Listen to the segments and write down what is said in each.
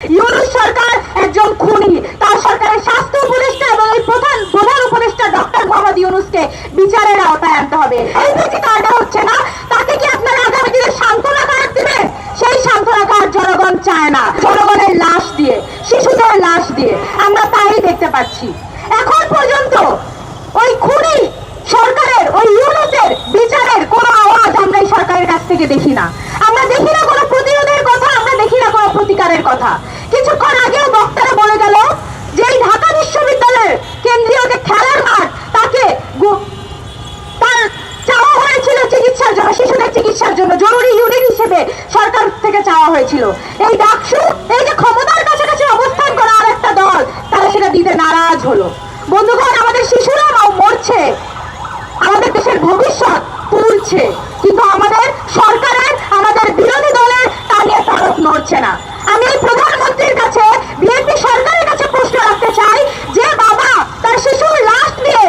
ইউনূস সরকার একজন খুনি, তার সরকারের স্বাস্থ্য উপদেষ্টা এবং এই প্রধান উপদেষ্টা ডক্টর মোহাম্মদ ইউনূসকে বিচারের আওতায় আনতে হবে। এই যে কার্ডটা হচ্ছে না, তাকে কি আপনারা আগামী দিনে সান্ত্বনা কার্ড দিবেন? সেই সান্ত্বনা কার্ড জনগণ চায় না। জনগণের লাশ দিয়ে, শিশুদের লাশ দিয়ে আমরা তাই দেখতে পাচ্ছি। এখন পর্যন্ত ওই খুনি সরকারের, ওই ইউনূসের বিচারের কোনো আওয়াজ আমরা এই সরকারের কাছ থেকে দেখি না। আমরা দেখি না কোনো প্রতিরোধের কথা, আমরা দেখি না কোনো প্রতিকারের কথা। কিছুক্ষণ আগেও বক্তারা বলে গেল যে এই ঢাকা বিশ্ববিদ্যালয়ের কেন্দ্রীয় যে খেলার মাঠ, তাকে তার চাওয়া হয়েছিল চিকিৎসার জন্য, শিশুদের চিকিৎসার জন্য জরুরি ইউনিট হিসেবে সরকার থেকে চাওয়া হয়েছিল। এই ডাকসু, এই যে ক্ষমতার কাছাকাছি অবস্থান করা আর একটা দল, তারা সেটা দিতে নারাজ হলো। বন্ধুগণ, আমাদের শিশুরা মরছে, আমাদের দেশের ভবিষ্যৎ পুড়ছে, কিন্তু আমাদের সরকারের, আমাদের বিরোধী দলের তা নিয়ে তারক নড়ছে না। আমি এই প্রধানমন্ত্রীর কাছে, বিএনপি সরকারের কাছে প্রশ্ন রাখতে চাই যে বাবা তার শিশুর লাশ নিয়ে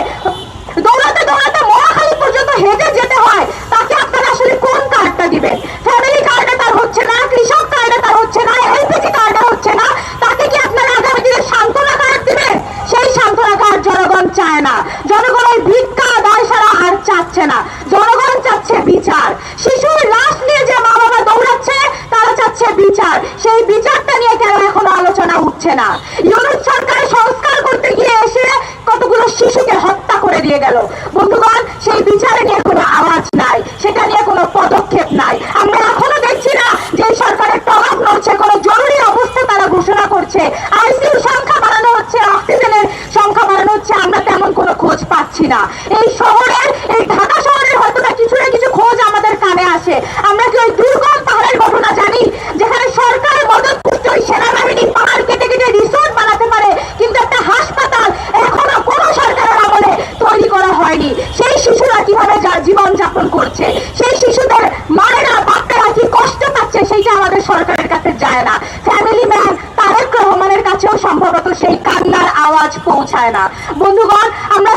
দৌড়াতে দৌড়াতে মহাখালী পর্যন্ত হেঁটে যেতে হয়, তাকে আপনারা আসলে কোন কার্ডটা দিবেন? ফ্যামিলি কার্ডে তার হচ্ছে না, কৃষক কার্ডে তার হচ্ছে না, এলপিজি কার্ডে হচ্ছে না, তাকে কি আপনারা আগামী দিনে সান্ত্বনা কার্ড দিবেন? সেই সান্ত্বনা কার্ড জনগণ চায় না। জনগণ ওই ভিক্ষা দায় সারা আর চাচ্ছে না। জনগণ চাচ্ছে বিচার। শিশুর লাশ নিয়ে যে মা বাবা দৌড়াচ্ছে, তারা চাচ্ছে বিচার। সেই বিচারটা নিয়ে কেন এখনো আলোচনা উঠছে না? ইউনূস সরকারের সংস্কার করতে গিয়ে এসে কতগুলো শিশুকে হত্যা করে দিয়ে গেল। বন্ধুগণ, সেই বিচারে নিয়ে কোনো আওয়াজ নাই, সেটা নিয়ে কোনো পদক্ষেপ নাই। আমরা এখনো দেখছি না যে এই সরকারের টনক নড়ছে, কোনো জরুরি অবস্থা তারা ঘোষণা করছে, আইসিইউর সংখ্যা বাড়ানো হচ্ছে, অক্সিজেনের সংখ্যা বাড়ানো হচ্ছে, আমরা তেমন কোনো খোঁজ পাচ্ছি না। এই শহরের, এই ঢাকা শহরের হয়তো না কিছু না কিছু খোঁজ আমাদের কানে আসে। আমরা কি ওই দুর্গম পাহাড়ের ঘটনা জানি, যেখানে সরকার মদত করছে, ওই সেনাবাহিনী পাহাড় কেটে কেটে রিসোর্ট বানাতে পারে, কিন্তু একটা হাসপাতাল এখনো কোনো সরকারের আমলে তৈরি করা হয়নি। সেই শিশুরা কিভাবে জীবন যাপন করছে, সেই শিশুদের মায়েরা বাচ্চারা কি কষ্ট পাচ্ছে, সেইটা আমাদের সরকারের কাছে যায় না। ফ্যামিলি ম্যান তারেক রহমানের কাছেও সম্ভবত সেই কান্নার আওয়াজ পৌঁছায় না। বন্ধুগণ, আমরা